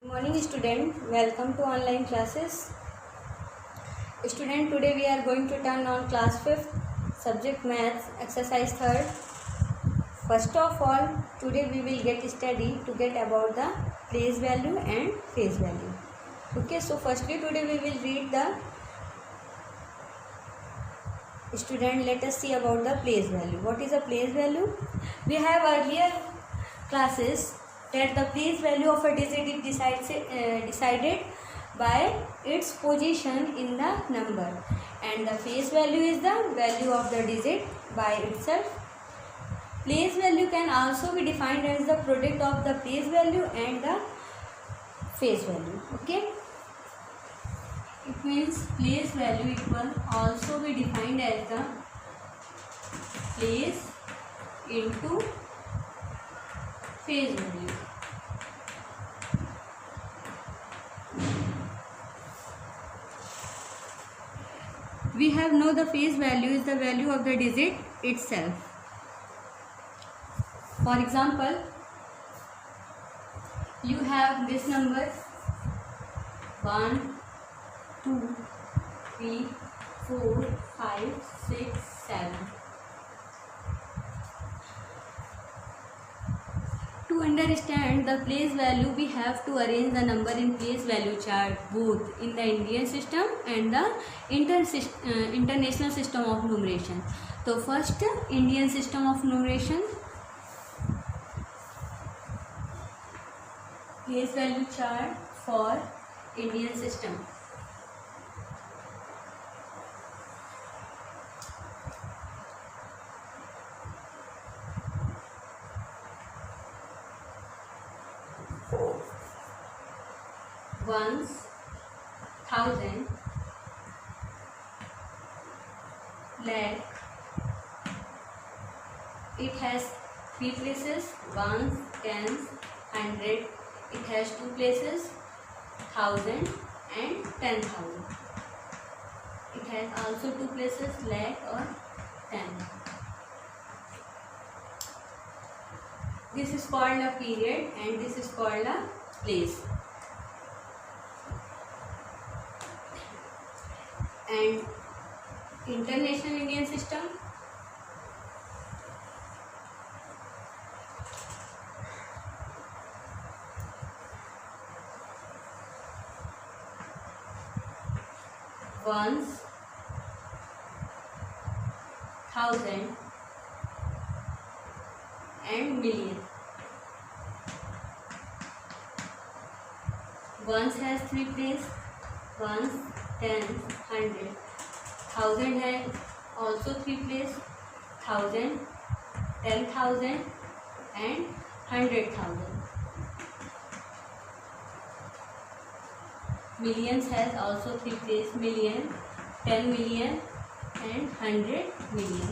Morning student, welcome to online classes. Student, today we are going to turn on class 5th, subject maths, exercise 3rd. First of all, today we will get study to get about the place value and phase value. Okay, so firstly today we will read the student. Let us see about the place value. What is a place value? We have earlier classes that the place value of a digit is decided by its position in the number, and the phase value is the value of the digit by itself. Place value can also be defined as the product of the place value and the phase value. Okay, it means place value it will also be defined as the place into phase value. We have know the phase value is the value of the digit itself. For example, you have this number 1, 2, 3, 4, 5, 6, 7. To understand the place value, we have to arrange the number in place value chart both in the Indian system and the international system of numeration. So first, Indian system of numeration. Place value chart for Indian system. Ones, thousand, lakh. It has 3 places: ones, tens, hundred. It has 2 places: 1000 and 10,000. It has also 2 places: lakh or 10. This is called a period and this is called a place. And international Indian system, ones, thousand and million. Ones has 3 places: ones, tens, hundred. Thousand has also 3 places: 1000, 10,000 and 100,000. Millions has also 3 places: million, 10 million and 100 million.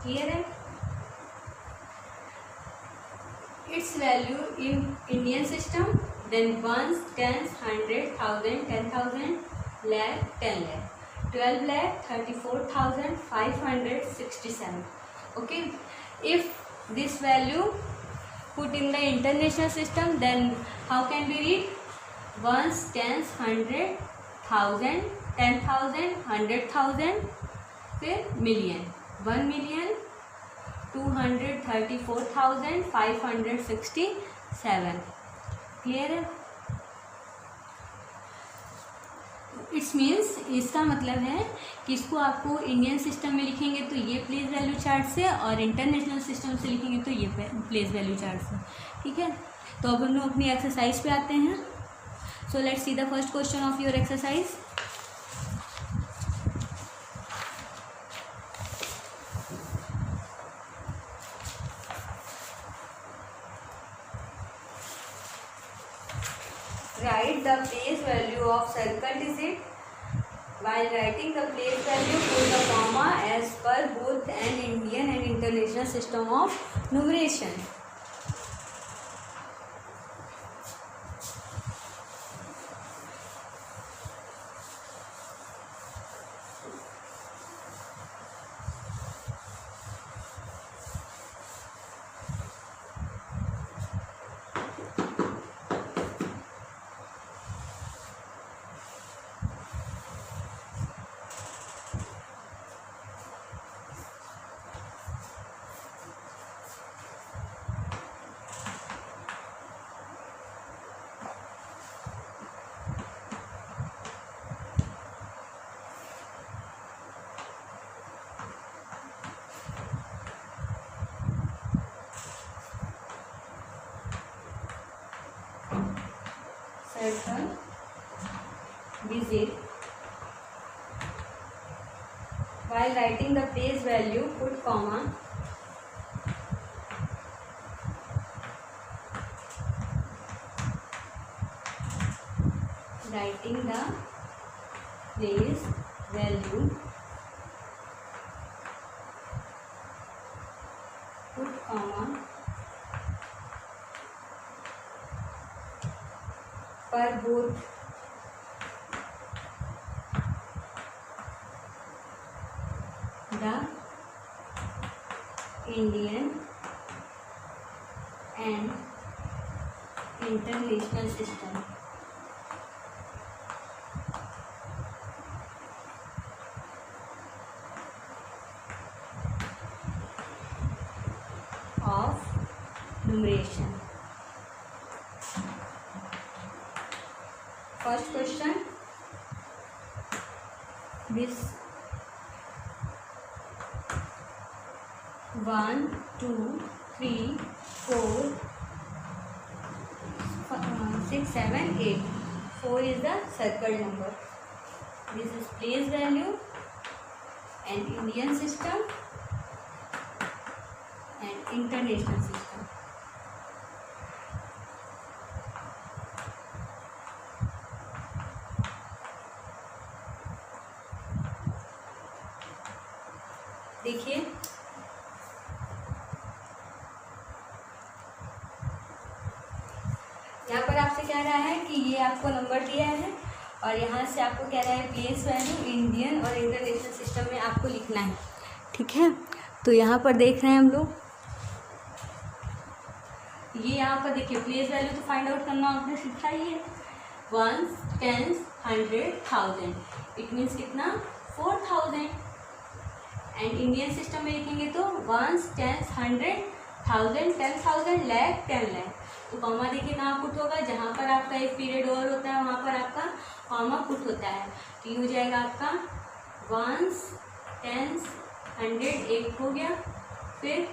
Clear है? Its value in Indian system, then ones, tens, 100, 1000, 10,000, lakh, 10 lakh. 12 lakh 34,567. Okay, if this value put in the international system, then how can we read? Ones, tens, 100, 1000, 10,000, 100,000, फिर million. 1,234,567. Clear है? It's means इसका मतलब है कि इसको आपको Indian system में लिखेंगे तो ये प्लेस वैल्यू चार्ट से, और इंटरनेशनल सिस्टम से लिखेंगे तो ये प्लेस वैल्यू चार्ट से. ठीक है, तो अब हम लोग अपनी एक्सरसाइज पे आते हैं. So let's see the first question of your exercise. Write the place value of circle digit. While writing the place value, put the comma as per both an Indian and international system of numeration. circle visit. While writing the place value, put comma. Writing the place value, put comma, for both the Indian and international system. Of numeration. First question, this 1 2 3 4 6 7 8. 4 is the circle number. This is place value and Indian system and international system. देखिए यहाँ पर आपसे कह रहा है कि ये आपको नंबर दिया है और यहाँ से आपको कह रहा है प्लेस वैल्यू इंडियन और इंटरनेशनल सिस्टम में आपको लिखना है। ठीक है, तो यहाँ पर देख रहे हैं हम लोग, ये यहाँ पर देखिए प्लेस वैल्यू तो फाइंड आउट करना आपने सीखा ही है। 1s, 10s, 100, 1000, इट मीन्स कितना 4000। एंड इंडियन सिस्टम में लिखेंगे तो 1s, 10s, 100, 1000, 10,000, lakh, 10 lakh। तो कॉमा देखिए कहाँ पुट होगा, जहाँ पर आपका एक पीरियड ओवर होता है वहाँ पर आपका कॉमा पुट होता है। तो ये हो जाएगा आपका 1s, 10s, 100 एक हो गया, फिर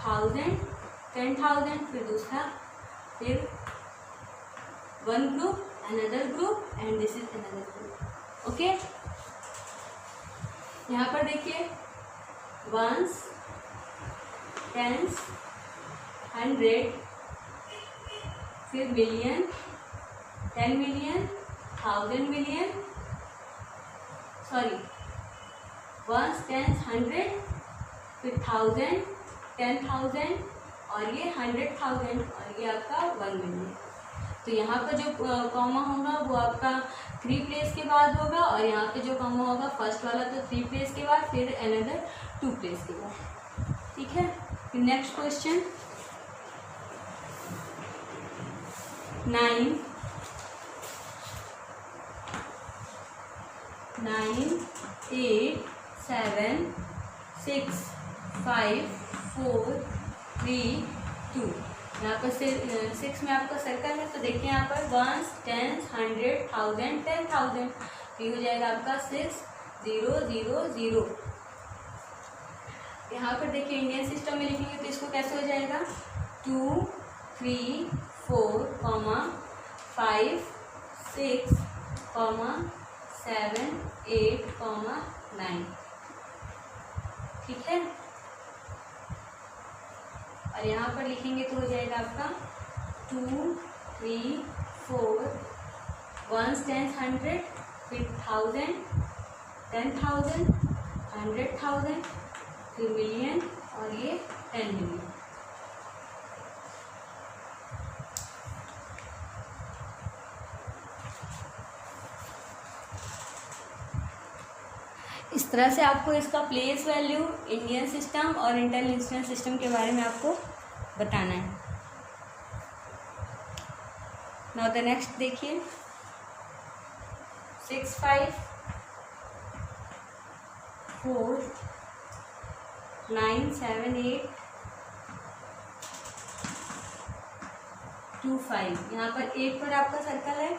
1000, 10,000, फिर दूसरा, फिर one group, another group and this is another group. Okay, यहाँ पर देखिए 1s, 10s, 100, फिर million, 10 million, 1000 million, sorry 1s, 10s, 100, फिर 1000, 10,000 और ये 100,000 और ये आपका 1 मिलियन। तो यहाँ पर जो कॉमा होगा वो आपका 3 प्लेस के बाद होगा और यहाँ पे जो कॉमा होगा फर्स्ट वाला तो 3 प्लेस के बाद, फिर अनदर 2 प्लेस के बाद। ठीक है, फिर नेक्स्ट क्वेश्चन 9 8 7 6 5 4 3 2। यहाँ पर 6 में आपका सर्कल है, तो देखिए यहाँ पर 1s, 10s, 100, 1000, 10,000, ये हो जाएगा आपका 6 0 0 0। यहाँ पर देखिए इंडियन सिस्टम में लिखेंगे तो इसको कैसे हो जाएगा 2 3 4 5 6 7 8 9। ठीक है, और यहाँ पर लिखेंगे तो हो जाएगा आपका 2 3 4 1s, 10s, 100, फिर 1000, 10,000, 100,000, फिर मिलियन और ये 10 मिलियन। इस तरह से आपको इसका प्लेस वैल्यू, इंडियन सिस्टम और इंटरनेशनल सिस्टम के बारे में आपको बताना है। नाउ द नेक्स्ट देखिए 6 5 4 9 7 8 2 5। यहाँ पर 8 पर आपका सर्कल है,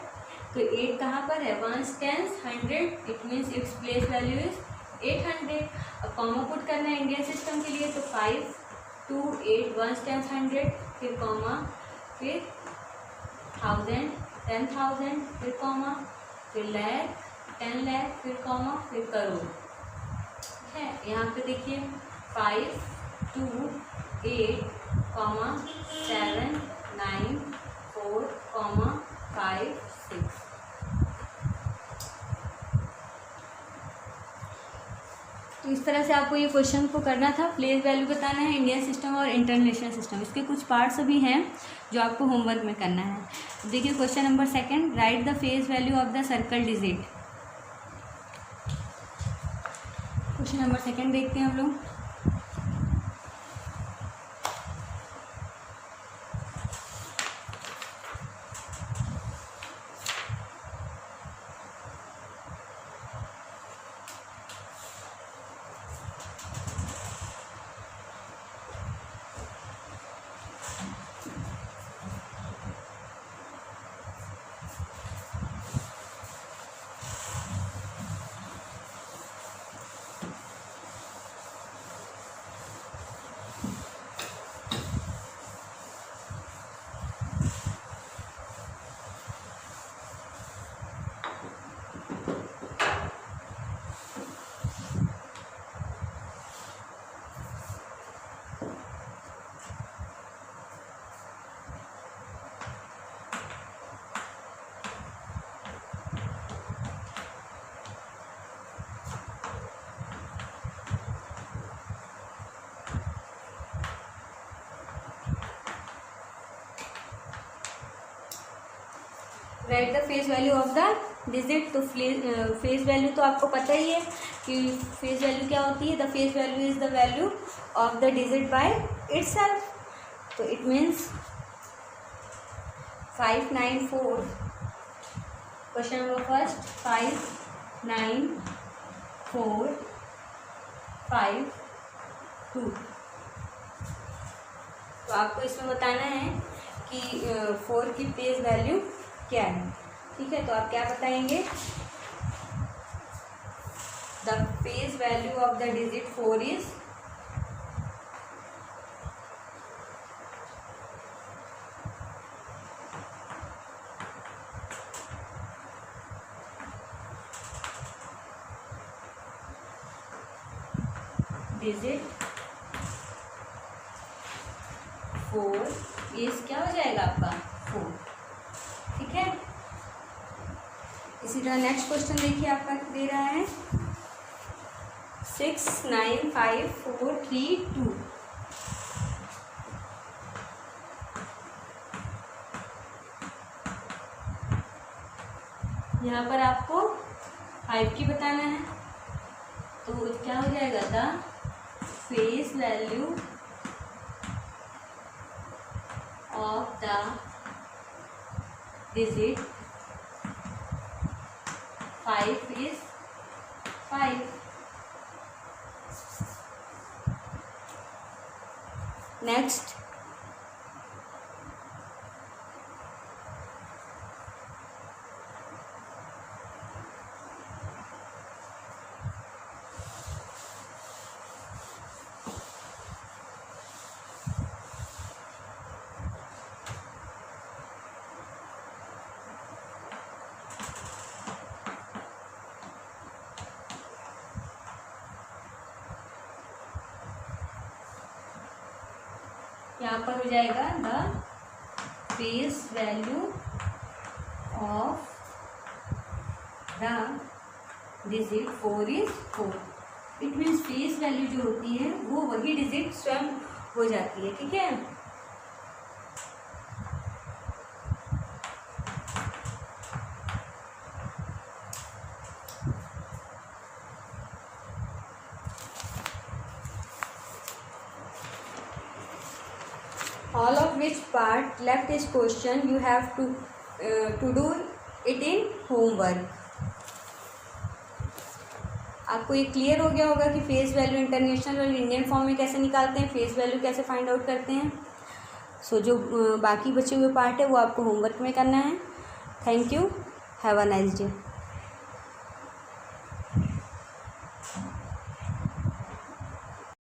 तो 8 कहाँ पर है 1s, 10s, 100, it means its place value is 800। अब कॉमा पुट करना है इंडियन सिस्टम के लिए, तो 5 2 8 1s, 10s, 100, फिर कॉमा, फिर 1000, 10,000, फिर कॉमा, फिर लाख, 10 लाख, फिर कॉमा, फिर करोड़। ठीक है, यहाँ पे देखिए 5, 2, 8, 7, 9, 4, 5, 6। तो इस तरह से आपको ये क्वेश्चन को करना था। प्लेस वैल्यू बताना है, इंडियन सिस्टम और इंटरनेशनल सिस्टम। इसके कुछ पार्ट्स भी हैं जो आपको होमवर्क में करना है। देखिए question number 2, right the face value of the circle digit. Question number 2 देखते हैं हम लोग। Right the face value of the digit. तो फेस वैल्यू तो आपको पता ही है कि फेस वैल्यू क्या होती है। The face value is the value of the digit by itself. तो it means 594। Question number first 5, 9, 4, 5, 2। तो आपको इसमें बताना है कि 4 की फेस वैल्यू क्या है। ठीक है, तो आप क्या बताएंगे? The face value of the digit 4 is digit 4 is क्या हो जाएगा आपका 4। ठीक है, इसी तरह नेक्स्ट क्वेश्चन देखिए आपका दे रहा है 6, 9, 5, 4, 3, 2। यहाँ पर आपको 5 की बताना है। तो क्या हो जाएगा? The face value of the digit 5 is 5. Next, यहाँ पर हो जाएगा the face value of the digit 4 is 4। It means face value जो होती है वो वही डिजिट स्वयं हो जाती है। ठीक है, all of which part left is question you have to do it in homework। आपको ये क्लियर हो गया होगा कि फेस वैल्यू इंटरनेशनल और इंडियन फॉर्म में कैसे निकालते हैं, फेस वैल्यू कैसे फाइंड आउट करते हैं। सो जो बाकी बचे हुए पार्ट है वो आपको होमवर्क में करना है। Thank you, have a nice day.